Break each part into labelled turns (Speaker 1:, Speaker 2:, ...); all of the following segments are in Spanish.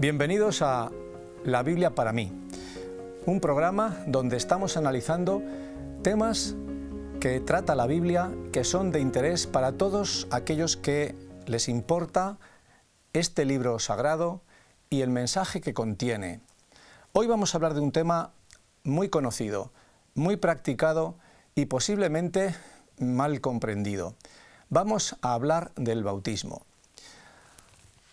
Speaker 1: Bienvenidos a La Biblia para mí, un programa donde estamos analizando temas que trata la Biblia que son de interés para todos aquellos que les importa este libro sagrado y el mensaje que contiene. Hoy vamos a hablar de un tema muy conocido, muy practicado y posiblemente mal comprendido. Vamos a hablar del bautismo.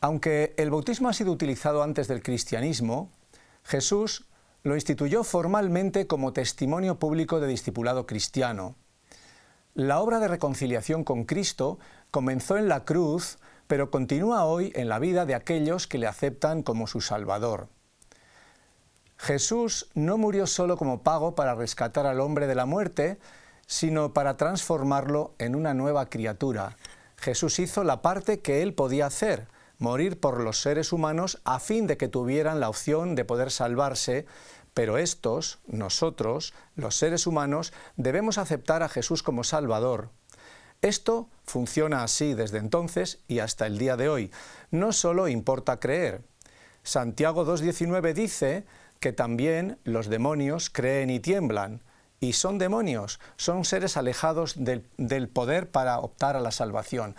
Speaker 1: Aunque el bautismo ha sido utilizado antes del cristianismo, Jesús lo instituyó formalmente como testimonio público de discipulado cristiano. La obra de reconciliación con Cristo comenzó en la cruz, pero continúa hoy en la vida de aquellos que le aceptan como su Salvador. Jesús no murió solo como pago para rescatar al hombre de la muerte, sino para transformarlo en una nueva criatura. Jesús hizo la parte que él podía hacer, morir por los seres humanos a fin de que tuvieran la opción de poder salvarse, pero nosotros, los seres humanos, debemos aceptar a Jesús como Salvador. Esto funciona así desde entonces y hasta el día de hoy. No solo importa creer. Santiago 2,19 dice que también los demonios creen y tiemblan. Y son demonios, son seres alejados del poder para optar a la salvación.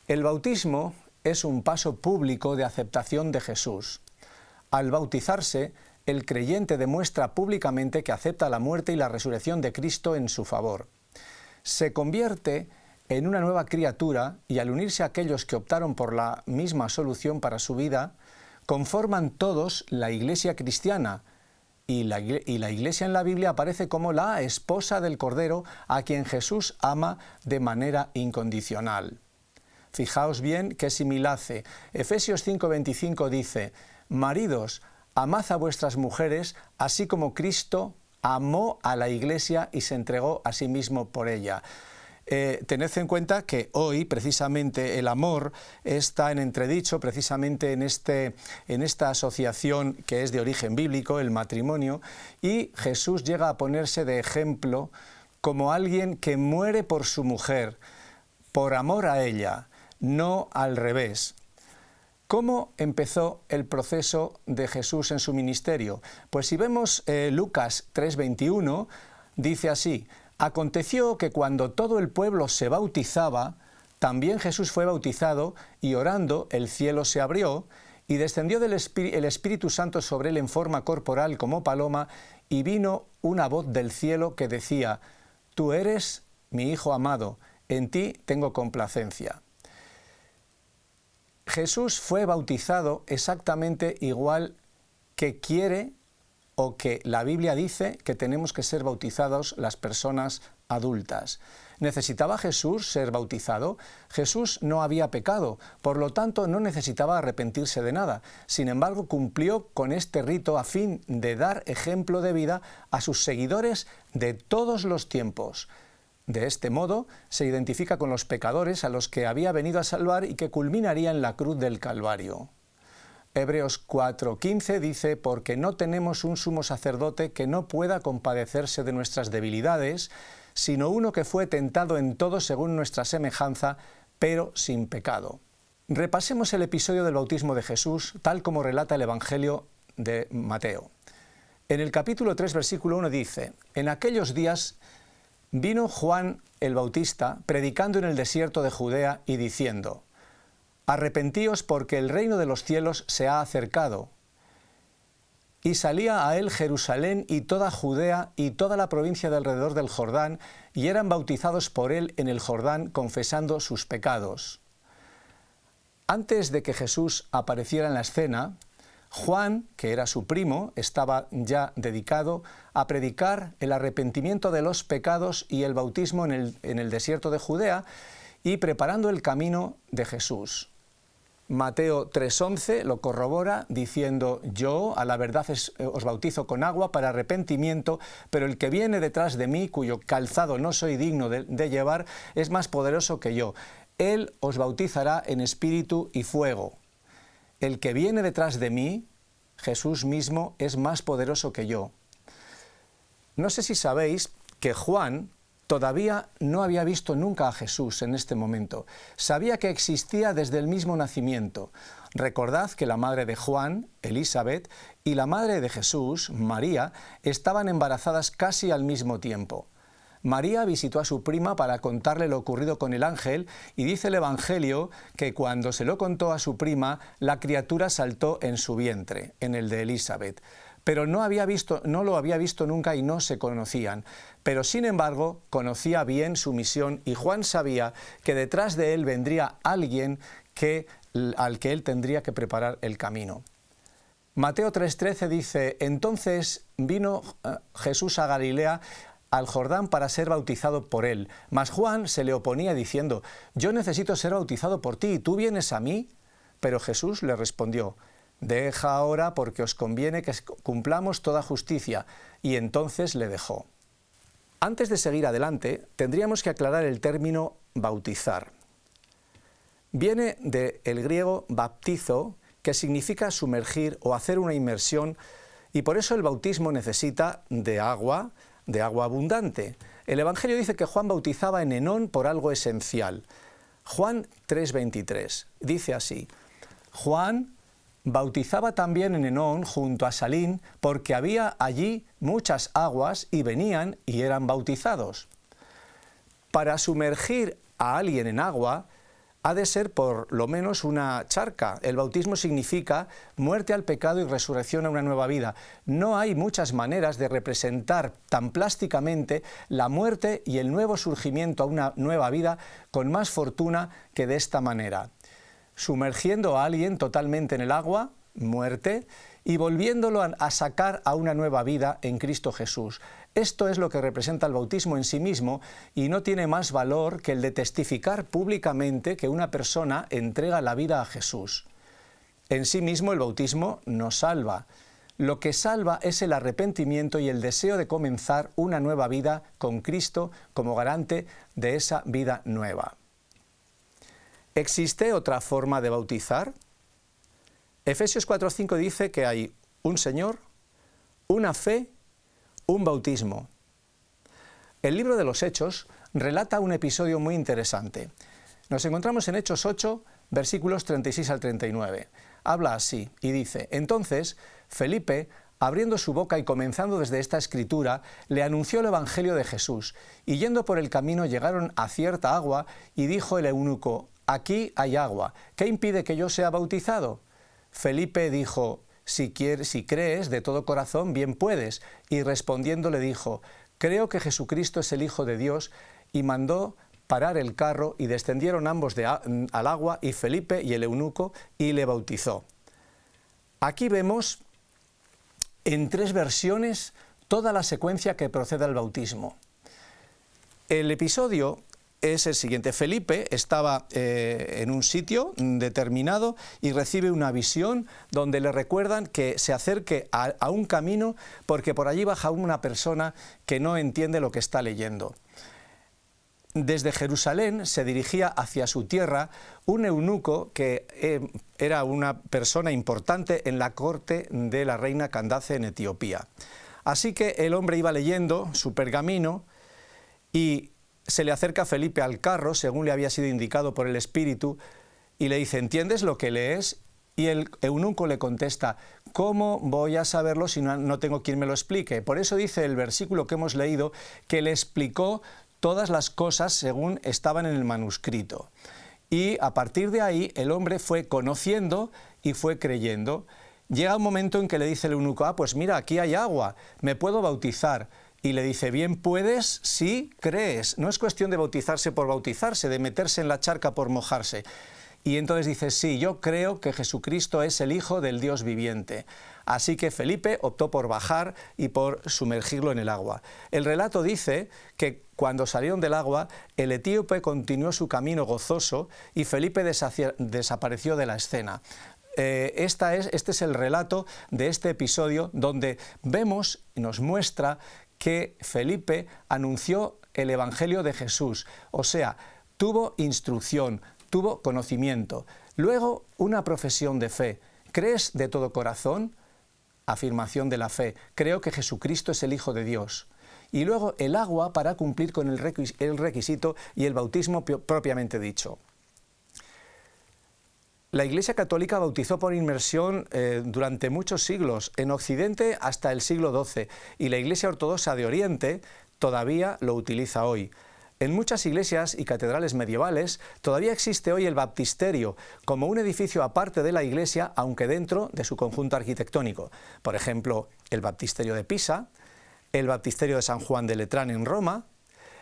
Speaker 1: El bautismo es un paso público de aceptación de Jesús. Al bautizarse, el creyente demuestra públicamente que acepta la muerte y la resurrección de Cristo en su favor. Se convierte en una nueva criatura y al unirse a aquellos que optaron por la misma solución para su vida, conforman todos la Iglesia cristiana, y la Iglesia en la Biblia aparece como la esposa del Cordero a quien Jesús ama de manera incondicional. Fijaos bien qué símil hace. Efesios 5:25 dice: maridos, amad a vuestras mujeres, así como Cristo amó a la Iglesia y se entregó a sí mismo por ella. Tened en cuenta que hoy precisamente el amor está en entredicho, precisamente en esta asociación que es de origen bíblico, el matrimonio, y Jesús llega a ponerse de ejemplo como alguien que muere por su mujer, por amor a ella, no al revés. ¿Cómo empezó el proceso de Jesús en su ministerio? Pues si vemos Lucas 3:21, dice así: aconteció que cuando todo el pueblo se bautizaba, también Jesús fue bautizado, y orando el cielo se abrió, y descendió el Espíritu Santo sobre él en forma corporal como paloma, y vino una voz del cielo que decía: tú eres mi Hijo amado, en ti tengo complacencia. Jesús fue bautizado exactamente igual que quiere o que la Biblia dice que tenemos que ser bautizados las personas adultas. ¿Necesitaba Jesús ser bautizado? Jesús no había pecado, por lo tanto no necesitaba arrepentirse de nada. Sin embargo, cumplió con este rito a fin de dar ejemplo de vida a sus seguidores de todos los tiempos. De este modo, se identifica con los pecadores a los que había venido a salvar y que culminaría en la cruz del Calvario. Hebreos 4:15 dice: porque no tenemos un sumo sacerdote que no pueda compadecerse de nuestras debilidades, sino uno que fue tentado en todo según nuestra semejanza, pero sin pecado. Repasemos el episodio del bautismo de Jesús, tal como relata el Evangelio de Mateo. En el capítulo 3, versículo 1 dice: en aquellos días vino Juan el Bautista, predicando en el desierto de Judea y diciendo: arrepentíos porque el reino de los cielos se ha acercado. Y salía a él Jerusalén y toda Judea y toda la provincia de alrededor del Jordán, y eran bautizados por él en el Jordán, confesando sus pecados. Antes de que Jesús apareciera en la escena, Juan, que era su primo, estaba ya dedicado a predicar el arrepentimiento de los pecados y el bautismo en el desierto de Judea, y preparando el camino de Jesús. Mateo 3:11 lo corrobora diciendo: yo a la verdad os bautizo con agua para arrepentimiento, pero el que viene detrás de mí, cuyo calzado no soy digno de llevar, es más poderoso que yo. Él os bautizará en espíritu y fuego. El que viene detrás de mí, Jesús mismo, es más poderoso que yo. No sé si sabéis que Juan Todavía no había visto nunca a Jesús en este momento. Sabía que existía desde el mismo nacimiento. Recordad que la madre de Juan, Elizabeth, y la madre de Jesús, María, estaban embarazadas casi al mismo tiempo. María visitó a su prima para contarle lo ocurrido con el ángel y dice el Evangelio que cuando se lo contó a su prima, la criatura saltó en su vientre, en el de Elizabeth. Pero no lo había visto nunca y no se conocían. Pero sin embargo, conocía bien su misión y Juan sabía que detrás de él vendría alguien al que él tendría que preparar el camino. Mateo 3:13 dice: entonces vino Jesús a Galilea, al Jordán, para ser bautizado por él. Mas Juan se le oponía diciendo: yo necesito ser bautizado por ti, ¿y tú vienes a mí? Pero Jesús le respondió: deja ahora, porque os conviene que cumplamos toda justicia. Y entonces le dejó. Antes de seguir adelante, tendríamos que aclarar el término bautizar. Viene del griego baptizo, que significa sumergir o hacer una inmersión, y por eso el bautismo necesita de agua abundante. El Evangelio dice que Juan bautizaba en Enón por algo esencial. Juan 3:23 dice así: Juan bautizaba también en Enón junto a Salín, porque había allí muchas aguas y venían y eran bautizados. Para sumergir a alguien en agua ha de ser por lo menos una charca. El bautismo significa muerte al pecado y resurrección a una nueva vida. No hay muchas maneras de representar tan plásticamente la muerte y el nuevo surgimiento a una nueva vida con más fortuna que de esta manera. Sumergiendo a alguien totalmente en el agua, muerte, y volviéndolo a sacar a una nueva vida en Cristo Jesús. Esto es lo que representa el bautismo en sí mismo y no tiene más valor que el de testificar públicamente que una persona entrega la vida a Jesús. En sí mismo el bautismo no salva. Lo que salva es el arrepentimiento y el deseo de comenzar una nueva vida con Cristo como garante de esa vida nueva. ¿Existe otra forma de bautizar? Efesios 4:5 dice que hay un Señor, una fe, un bautismo. El libro de los Hechos relata un episodio muy interesante. Nos encontramos en Hechos 8, versículos 36 al 39. Habla así y dice: entonces Felipe, abriendo su boca y comenzando desde esta escritura, le anunció el Evangelio de Jesús, y yendo por el camino llegaron a cierta agua, y dijo el eunuco: aquí hay agua, ¿qué impide que yo sea bautizado? Felipe dijo: si crees de todo corazón, bien puedes. Y respondiendo le dijo: creo que Jesucristo es el Hijo de Dios. Y mandó parar el carro, y descendieron ambos al agua, y Felipe y el eunuco, y le bautizó. Aquí vemos en 3 versiones toda la secuencia que procede al bautismo. El episodio es el siguiente: Felipe estaba en un sitio determinado y recibe una visión donde le recuerdan que se acerque a un camino porque por allí baja una persona que no entiende lo que está leyendo. Desde Jerusalén se dirigía hacia su tierra un eunuco que era una persona importante en la corte de la reina Candace en Etiopía. Así que el hombre iba leyendo su pergamino y se le acerca a Felipe al carro, según le había sido indicado por el Espíritu, y le dice: ¿entiendes lo que lees? Y el eunuco le contesta: ¿cómo voy a saberlo si no tengo quien me lo explique? Por eso dice el versículo que hemos leído que le explicó todas las cosas según estaban en el manuscrito. Y a partir de ahí el hombre fue conociendo y fue creyendo. Llega un momento en que le dice el eunuco: pues mira, aquí hay agua, me puedo bautizar. Y le dice: bien puedes si crees. No es cuestión de bautizarse por bautizarse, de meterse en la charca por mojarse. Y entonces dice: sí, yo creo que Jesucristo es el Hijo del Dios viviente. Así que Felipe optó por bajar y por sumergirlo en el agua. El relato dice que cuando salieron del agua, el etíope continuó su camino gozoso y Felipe desapareció de la escena. Este es el relato de este episodio donde vemos y nos muestra que Felipe anunció el Evangelio de Jesús, o sea, tuvo instrucción, tuvo conocimiento. Luego, una profesión de fe. ¿Crees de todo corazón? Afirmación de la fe. Creo que Jesucristo es el Hijo de Dios. y luego el agua para cumplir con el requisito y el bautismo propiamente dicho. La Iglesia Católica bautizó por inmersión durante muchos siglos, en Occidente hasta el siglo XII, y la Iglesia Ortodoxa de Oriente todavía lo utiliza hoy. En muchas iglesias y catedrales medievales todavía existe hoy el baptisterio como un edificio aparte de la iglesia, aunque dentro de su conjunto arquitectónico. Por ejemplo, el baptisterio de Pisa, el baptisterio de San Juan de Letrán en Roma.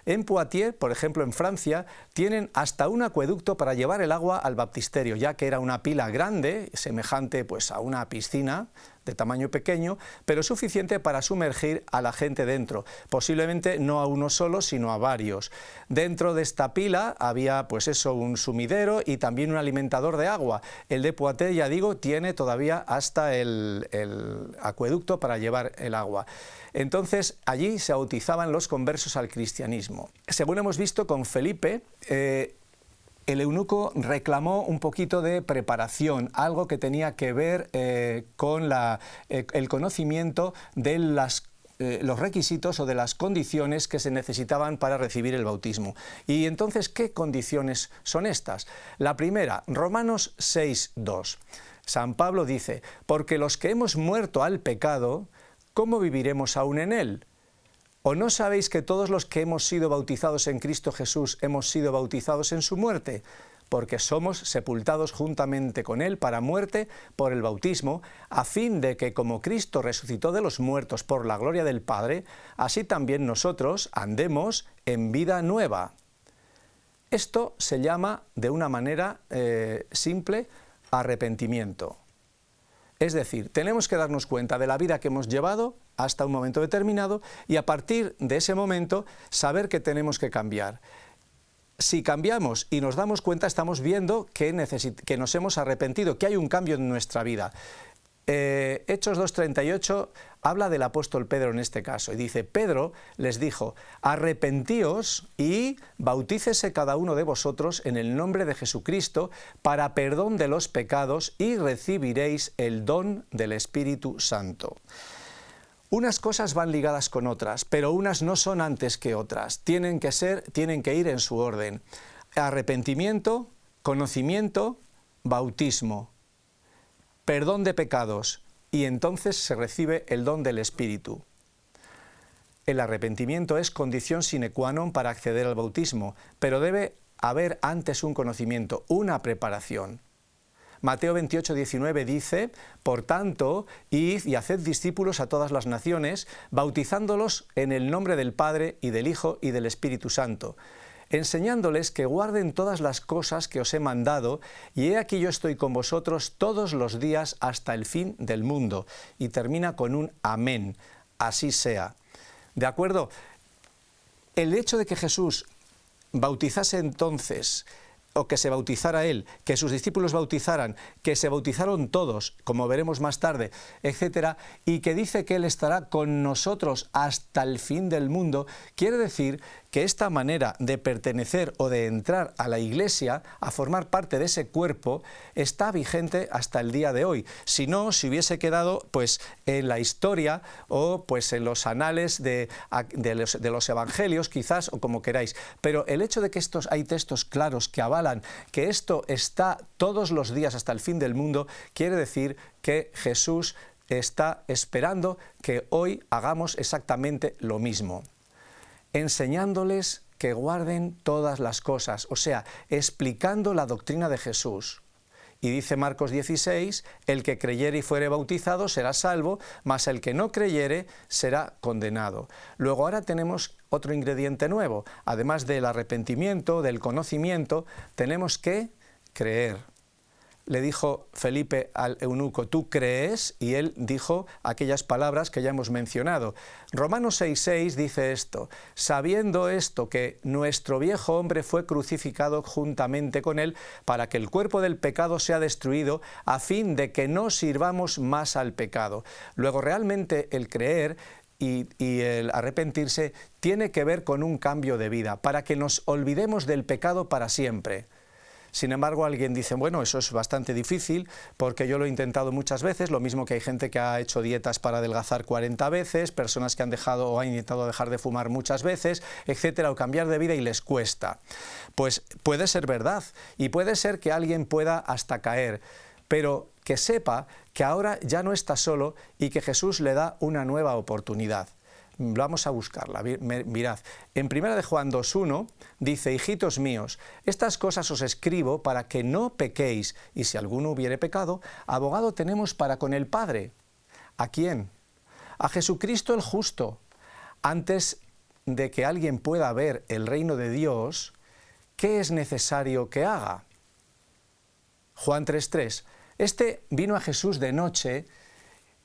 Speaker 1: En Poitiers, por ejemplo, en Francia, tienen hasta un acueducto para llevar el agua al baptisterio, ya que era una pila grande, semejante pues, a una piscina de tamaño pequeño, pero suficiente para sumergir a la gente dentro, posiblemente no a uno solo, sino a varios. Dentro de esta pila había pues eso, un sumidero y también un alimentador de agua. El de Poitiers, ya digo, tiene todavía hasta el acueducto para llevar el agua. Entonces, allí se bautizaban los conversos al cristianismo. Según hemos visto con Felipe, el eunuco reclamó un poquito de preparación, algo que tenía que ver con el conocimiento de los requisitos o de las condiciones que se necesitaban para recibir el bautismo. Y entonces, ¿qué condiciones son estas? La primera, Romanos 6:2. San Pablo dice, porque los que hemos muerto al pecado, ¿cómo viviremos aún en él? ¿O no sabéis que todos los que hemos sido bautizados en Cristo Jesús hemos sido bautizados en su muerte? Porque somos sepultados juntamente con Él para muerte por el bautismo, a fin de que como Cristo resucitó de los muertos por la gloria del Padre, así también nosotros andemos en vida nueva. Esto se llama, de una manera simple, arrepentimiento. Es decir, tenemos que darnos cuenta de la vida que hemos llevado hasta un momento determinado y a partir de ese momento saber que tenemos que cambiar. Si cambiamos y nos damos cuenta, estamos viendo que nos hemos arrepentido, que hay un cambio en nuestra vida. Hechos 2:38 habla del apóstol Pedro en este caso y dice, Pedro les dijo, arrepentíos y bautícese cada uno de vosotros en el nombre de Jesucristo para perdón de los pecados y recibiréis el don del Espíritu Santo. Unas cosas van ligadas con otras, pero unas no son antes que otras, tienen que ir en su orden. Arrepentimiento, conocimiento, bautismo, perdón de pecados, y entonces se recibe el don del Espíritu. El arrepentimiento es condición sine qua non para acceder al bautismo, pero debe haber antes un conocimiento, una preparación. Mateo 28:19 dice, por tanto, id y haced discípulos a todas las naciones, bautizándolos en el nombre del Padre y del Hijo y del Espíritu Santo, enseñándoles que guarden todas las cosas que os he mandado, y he aquí yo estoy con vosotros todos los días hasta el fin del mundo. Y termina con un amén, así sea. ¿De acuerdo? El hecho de que Jesús bautizase entonces, o que se bautizara él, que sus discípulos bautizaran, que se bautizaron todos, como veremos más tarde, etcétera, y que dice que él estará con nosotros hasta el fin del mundo, quiere decir que esta manera de pertenecer o de entrar a la Iglesia, a formar parte de ese cuerpo, está vigente hasta el día de hoy. Si no, se hubiese quedado pues en la historia o pues en los anales de los evangelios, quizás, o como queráis. Pero el hecho de que hay textos claros que avalan que esto está todos los días hasta el fin del mundo, quiere decir que Jesús está esperando que hoy hagamos exactamente lo mismo, enseñándoles que guarden todas las cosas, o sea, explicando la doctrina de Jesús. Y dice Marcos 16, el que creyere y fuere bautizado será salvo, mas el que no creyere será condenado. Luego ahora tenemos otro ingrediente nuevo, además del arrepentimiento, del conocimiento, tenemos que creer. Le dijo Felipe al eunuco, ¿tú crees? Y él dijo aquellas palabras que ya hemos mencionado. Romanos 6:6 dice esto, sabiendo esto que nuestro viejo hombre fue crucificado juntamente con él para que el cuerpo del pecado sea destruido a fin de que no sirvamos más al pecado. Luego realmente el creer y el arrepentirse tiene que ver con un cambio de vida, para que nos olvidemos del pecado para siempre. Sin embargo, alguien dice, bueno, eso es bastante difícil porque yo lo he intentado muchas veces, lo mismo que hay gente que ha hecho dietas para adelgazar 40 veces, personas que han dejado o han intentado dejar de fumar muchas veces, etcétera, o cambiar de vida y les cuesta. Pues puede ser verdad y puede ser que alguien pueda hasta caer, pero que sepa que ahora ya no está solo y que Jesús le da una nueva oportunidad. Vamos a buscarla, mirad. En 1 de Juan 2:1 dice, hijitos míos, estas cosas os escribo para que no pequéis, y si alguno hubiere pecado, abogado tenemos para con el Padre. ¿A quién? A Jesucristo el justo. Antes de que alguien pueda ver el reino de Dios, ¿qué es necesario que haga? Juan 3:3. Este vino a Jesús de noche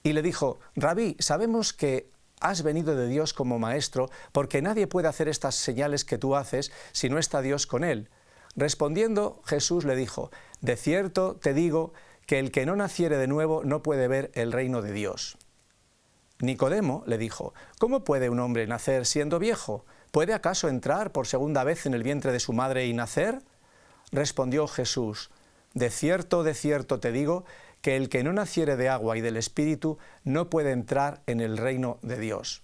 Speaker 1: y le dijo, Rabí, sabemos que has venido de Dios como maestro, porque nadie puede hacer estas señales que tú haces si no está Dios con él. Respondiendo, Jesús le dijo, de cierto te digo que el que no naciere de nuevo no puede ver el reino de Dios. Nicodemo le dijo, ¿cómo puede un hombre nacer siendo viejo? ¿Puede acaso entrar por segunda vez en el vientre de su madre y nacer? Respondió Jesús, de cierto te digo, que el que no naciere de agua y del Espíritu no puede entrar en el reino de Dios.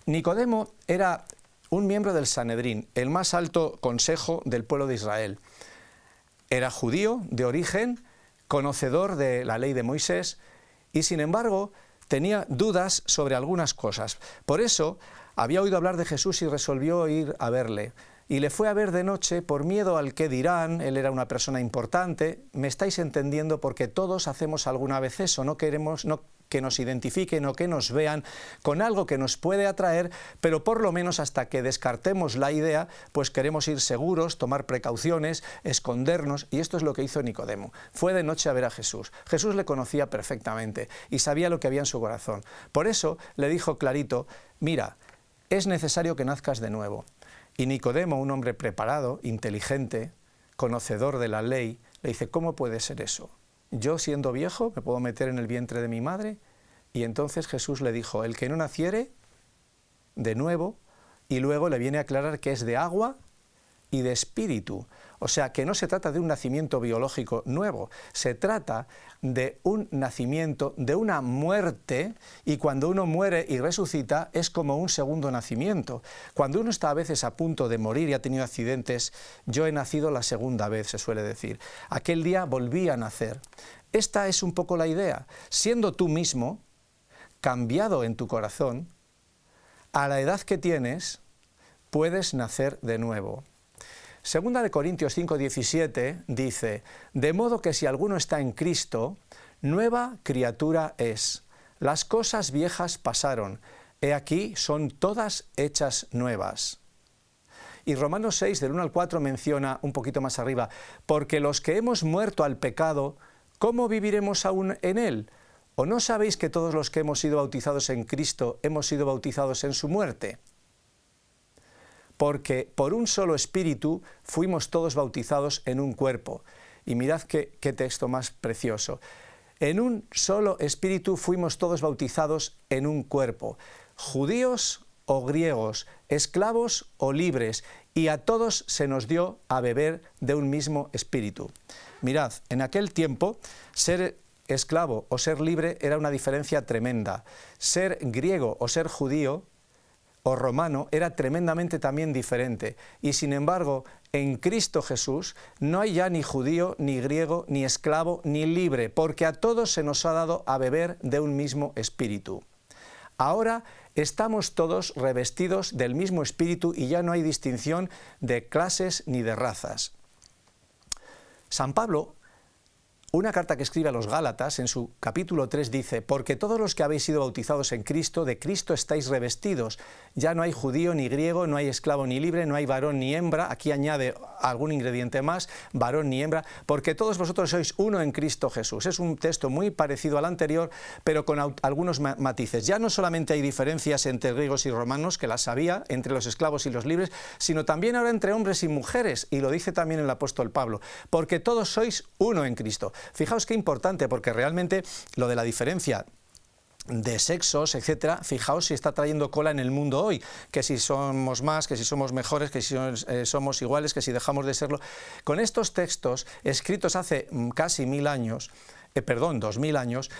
Speaker 1: Nicodemo era un miembro del Sanedrín, el más alto consejo del pueblo de Israel. Era judío de origen, conocedor de la ley de Moisés y sin embargo tenía dudas sobre algunas cosas. Por eso había oído hablar de Jesús y resolvió ir a verle. Y le fue a ver de noche por miedo al que dirán, él era una persona importante, me estáis entendiendo porque todos hacemos alguna vez eso, no queremos que nos identifiquen o que nos vean con algo que nos puede atraer, pero por lo menos hasta que descartemos la idea, pues queremos ir seguros, tomar precauciones, escondernos, y esto es lo que hizo Nicodemo. Fue de noche a ver a Jesús. Jesús le conocía perfectamente y sabía lo que había en su corazón. Por eso le dijo clarito, mira, es necesario que nazcas de nuevo. Y Nicodemo, un hombre preparado, inteligente, conocedor de la ley, le dice, ¿cómo puede ser eso? ¿Yo siendo viejo me puedo meter en el vientre de mi madre? Y entonces Jesús le dijo, el que no naciere de nuevo, y luego le viene a aclarar que es de agua y de espíritu. O sea, que no se trata de un nacimiento biológico nuevo, se trata de un nacimiento, de una muerte, y cuando uno muere y resucita es como un segundo nacimiento. Cuando uno está a veces a punto de morir y ha tenido accidentes, yo he nacido la segunda vez, se suele decir. Aquel día volví a nacer. Esta es un poco la idea. Siendo tú mismo, cambiado en tu corazón, a la edad que tienes, puedes nacer de nuevo. Segunda de Corintios 5:17 dice, de modo que si alguno está en Cristo, nueva criatura es. Las cosas viejas pasaron, he aquí son todas hechas nuevas. Y Romanos 6, del 1 al 4 menciona un poquito más arriba, porque los que hemos muerto al pecado, ¿cómo viviremos aún en él? ¿O no sabéis que todos los que hemos sido bautizados en Cristo hemos sido bautizados en su muerte? Porque por un solo espíritu fuimos todos bautizados en un cuerpo. Y mirad qué texto más precioso. En un solo espíritu fuimos todos bautizados en un cuerpo. Judíos o griegos, esclavos o libres, y a todos se nos dio a beber de un mismo espíritu. Mirad, en aquel tiempo, ser esclavo o ser libre era una diferencia tremenda. Ser griego o ser judío o romano era tremendamente también diferente. Y sin embargo, en Cristo Jesús no hay ya ni judío, ni griego, ni esclavo, ni libre, porque a todos se nos ha dado a beber de un mismo espíritu. Ahora estamos todos revestidos del mismo espíritu y ya no hay distinción de clases ni de razas. San Pablo, una carta que escribe a los Gálatas, en su capítulo 3 dice, porque todos los que habéis sido bautizados en Cristo, de Cristo estáis revestidos. Ya no hay judío ni griego, no hay esclavo ni libre, no hay varón ni hembra. Aquí añade algún ingrediente más, varón ni hembra, porque todos vosotros sois uno en Cristo Jesús. Es un texto muy parecido al anterior, pero con algunos matices. Ya no solamente hay diferencias entre griegos y romanos, que las había, entre los esclavos y los libres, sino también ahora entre hombres y mujeres, y lo dice también el apóstol Pablo, porque todos sois uno en Cristo. Fijaos qué importante, porque realmente lo de la diferencia de sexos, etcétera. Fijaos si está trayendo cola en el mundo hoy, que si somos más, que si somos mejores, que si somos iguales, que si dejamos de serlo. Con estos textos escritos hace casi 1000 años, 2000 años,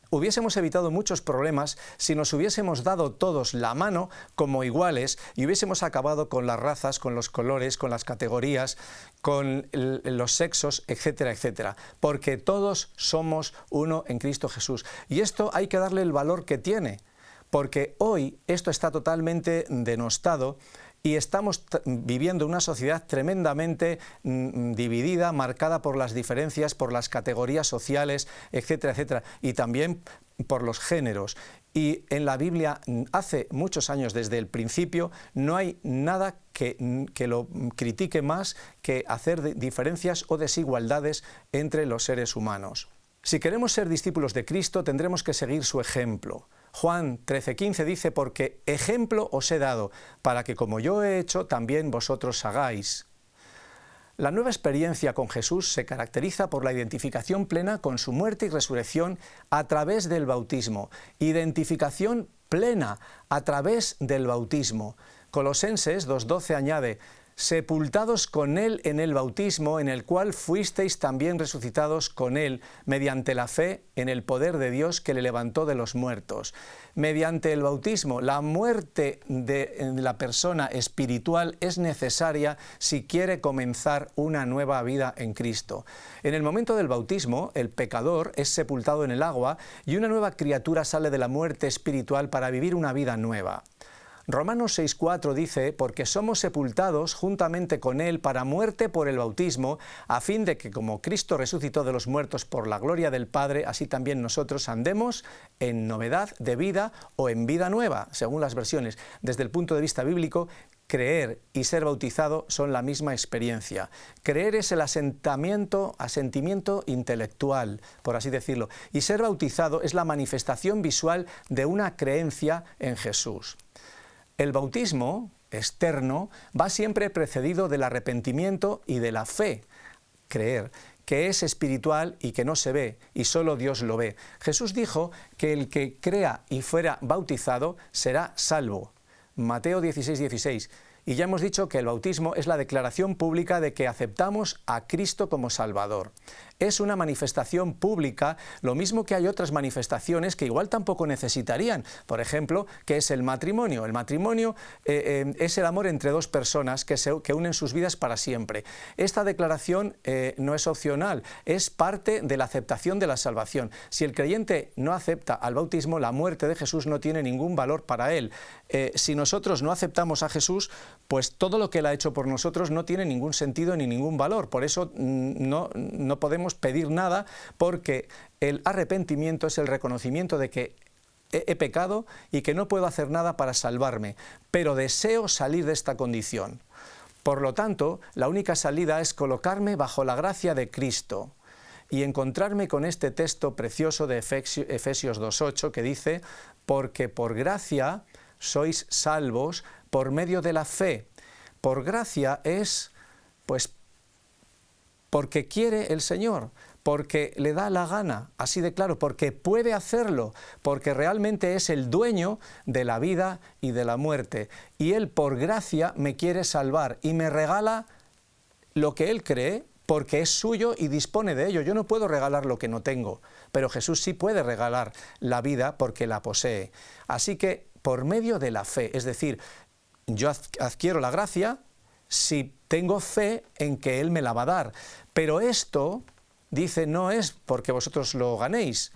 Speaker 1: hubiésemos evitado muchos problemas si nos hubiésemos dado todos la mano como iguales y hubiésemos acabado con las razas, con los colores, con las categorías, con los sexos, etcétera, etcétera. Porque todos somos uno en Cristo Jesús. Y esto hay que darle el valor que tiene, porque hoy esto está totalmente denostado y estamos viviendo una sociedad tremendamente dividida, marcada por las diferencias, por las categorías sociales, etcétera, etcétera, y también por los géneros. Y en la Biblia, hace muchos años, desde el principio, no hay nada que lo critique más que hacer diferencias o desigualdades entre los seres humanos. Si queremos ser discípulos de Cristo, tendremos que seguir su ejemplo. Juan 13:15 dice, porque ejemplo os he dado, para que como yo he hecho, también vosotros hagáis. La nueva experiencia con Jesús se caracteriza por la identificación plena con su muerte y resurrección a través del bautismo. Identificación plena a través del bautismo. Colosenses 2:12 añade, sepultados con Él en el bautismo, en el cual fuisteis también resucitados con Él, mediante la fe en el poder de Dios que le levantó de los muertos. Mediante el bautismo, la muerte de la persona espiritual es necesaria si quiere comenzar una nueva vida en Cristo. En el momento del bautismo, el pecador es sepultado en el agua y una nueva criatura sale de la muerte espiritual para vivir una vida nueva. Romanos 6:4 dice, porque somos sepultados juntamente con Él para muerte por el bautismo, a fin de que como Cristo resucitó de los muertos por la gloria del Padre, así también nosotros andemos en novedad de vida o en vida nueva, según las versiones. Desde el punto de vista bíblico, creer y ser bautizado son la misma experiencia. Creer es el asentimiento intelectual, por así decirlo, y ser bautizado es la manifestación visual de una creencia en Jesús. El bautismo externo va siempre precedido del arrepentimiento y de la fe, creer, que es espiritual y que no se ve, y solo Dios lo ve. Jesús dijo que el que crea y fuera bautizado será salvo. Mateo 16:16. Y ya hemos dicho que el bautismo es la declaración pública de que aceptamos a Cristo como Salvador. Es una manifestación pública, lo mismo que hay otras manifestaciones que igual tampoco necesitarían. Por ejemplo, ¿qué es el matrimonio? El matrimonio es el amor entre dos personas que unen sus vidas para siempre. Esta declaración no es opcional, es parte de la aceptación de la salvación. Si el creyente no acepta al bautismo, la muerte de Jesús no tiene ningún valor para él. Si nosotros no aceptamos a Jesús, pues todo lo que Él ha hecho por nosotros no tiene ningún sentido ni ningún valor. Por eso no podemos pedir nada, porque el arrepentimiento es el reconocimiento de que he pecado y que no puedo hacer nada para salvarme, pero deseo salir de esta condición. Por lo tanto, la única salida es colocarme bajo la gracia de Cristo y encontrarme con este texto precioso de Efesios 2:8 que dice, porque por gracia sois salvos por medio de la fe. Por gracia es, pues, porque quiere el Señor, porque le da la gana, así de claro, porque puede hacerlo, porque realmente es el dueño de la vida y de la muerte. Y Él por gracia me quiere salvar y me regala lo que Él cree, porque es suyo y dispone de ello. Yo no puedo regalar lo que no tengo, pero Jesús sí puede regalar la vida porque la posee. Así que por medio de la fe, es decir, yo adquiero la gracia si tengo fe en que Él me la va a dar. Pero esto, dice, no es porque vosotros lo ganéis,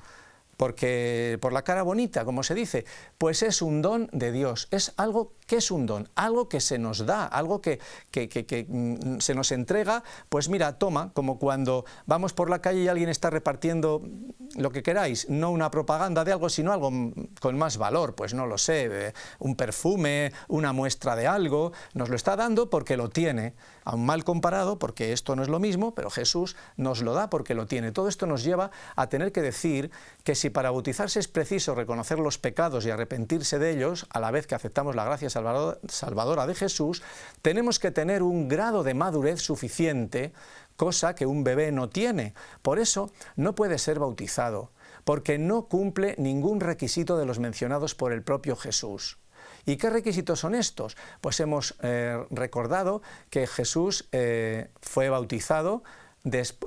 Speaker 1: porque por la cara bonita, como se dice, pues es un don de Dios. Es algo que es un don, algo que se nos da, algo que se nos entrega, pues mira, toma, como cuando vamos por la calle y alguien está repartiendo lo que queráis, no una propaganda de algo, sino algo con más valor, pues no lo sé, un perfume, una muestra de algo, nos lo está dando porque lo tiene, aún mal comparado, porque esto no es lo mismo, pero Jesús nos lo da porque lo tiene. Todo esto nos lleva a tener que decir que si para bautizarse es preciso reconocer los pecados y arrepentirse de ellos, a la vez que aceptamos la gracia salvadora de Jesús, tenemos que tener un grado de madurez suficiente, cosa que un bebé no tiene. Por eso no puede ser bautizado, porque no cumple ningún requisito de los mencionados por el propio Jesús. ¿Y qué requisitos son estos? Pues hemos recordado que Jesús fue bautizado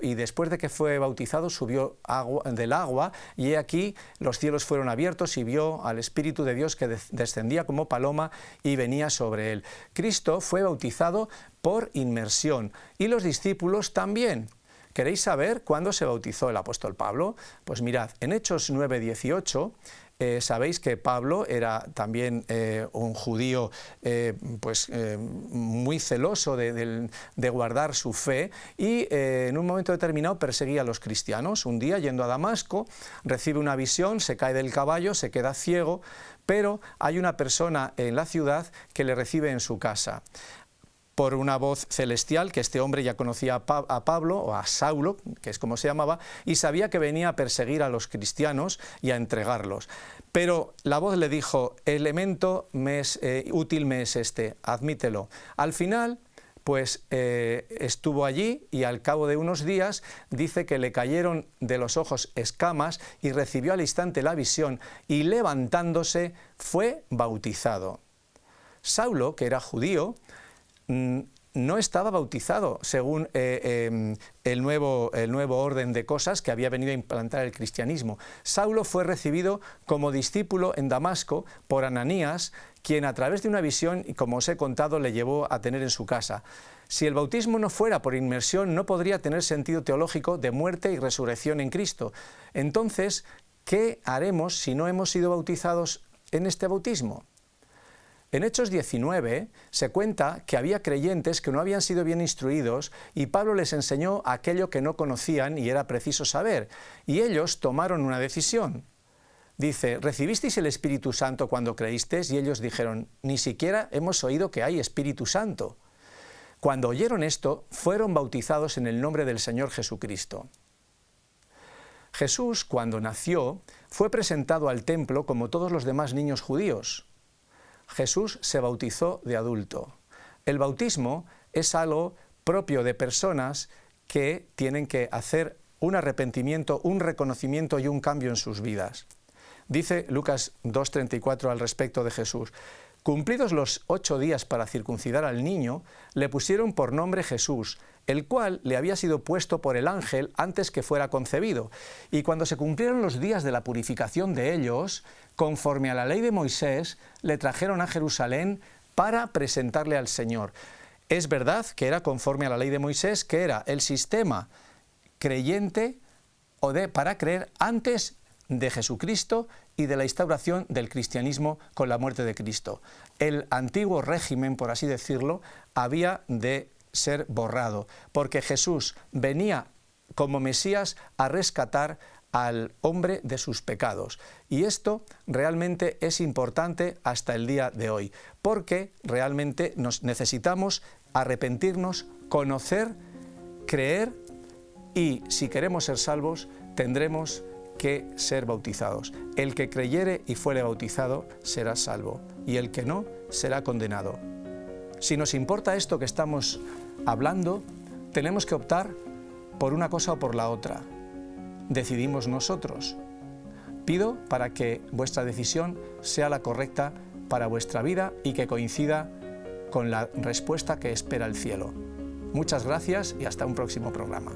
Speaker 1: y después de que fue bautizado subió del agua y he aquí los cielos fueron abiertos y vio al Espíritu de Dios que descendía como paloma y venía sobre él. Cristo fue bautizado por inmersión y los discípulos también. ¿Queréis saber cuándo se bautizó el apóstol Pablo? Pues mirad, en Hechos 9:18 sabéis que Pablo era también un judío muy celoso de guardar su fe y en un momento determinado perseguía a los cristianos. Un día, yendo a Damasco, recibe una visión, se cae del caballo, se queda ciego, pero hay una persona en la ciudad que le recibe en su casa. Por una voz celestial, que este hombre ya conocía a Pablo, o a Saulo, que es como se llamaba, y sabía que venía a perseguir a los cristianos y a entregarlos. Pero la voz le dijo, elemento útil me es este, admítelo. Al final, pues estuvo allí y al cabo de unos días dice que le cayeron de los ojos escamas y recibió al instante la visión y levantándose fue bautizado. Saulo, que era judío, no estaba bautizado según el nuevo orden de cosas que había venido a implantar el cristianismo. Saulo fue recibido como discípulo en Damasco por Ananías, quien a través de una visión, y como os he contado, le llevó a tener en su casa. Si el bautismo no fuera por inmersión, no podría tener sentido teológico de muerte y resurrección en Cristo. Entonces, ¿qué haremos si no hemos sido bautizados en este bautismo? En Hechos 19 se cuenta que había creyentes que no habían sido bien instruidos y Pablo les enseñó aquello que no conocían y era preciso saber. Y ellos tomaron una decisión. Dice, ¿recibisteis el Espíritu Santo cuando creísteis? Y ellos dijeron, ni siquiera hemos oído que hay Espíritu Santo. Cuando oyeron esto, fueron bautizados en el nombre del Señor Jesucristo. Jesús, cuando nació, fue presentado al templo como todos los demás niños judíos. Jesús se bautizó de adulto. El bautismo es algo propio de personas que tienen que hacer un arrepentimiento, un reconocimiento y un cambio en sus vidas. Dice Lucas 2:34 al respecto de Jesús. Cumplidos los 8 días para circuncidar al niño, le pusieron por nombre Jesús, el cual le había sido puesto por el ángel antes que fuera concebido. Y cuando se cumplieron los días de la purificación de ellos, conforme a la ley de Moisés, le trajeron a Jerusalén para presentarle al Señor. Es verdad que era conforme a la ley de Moisés, que era el sistema creyente para creer antes de Jesucristo y de la instauración del cristianismo con la muerte de Cristo. El antiguo régimen, por así decirlo, había de ser borrado, porque Jesús venía como Mesías a rescatar al hombre de sus pecados. Y esto realmente es importante hasta el día de hoy, porque realmente necesitamos arrepentirnos, conocer, creer y, si queremos ser salvos, tendremos que ser bautizados. El que creyere y fuere bautizado será salvo, y el que no será condenado. Si nos importa esto que estamos hablando, tenemos que optar por una cosa o por la otra. Decidimos nosotros. Pido para que vuestra decisión sea la correcta para vuestra vida y que coincida con la respuesta que espera el cielo. Muchas gracias y hasta un próximo programa.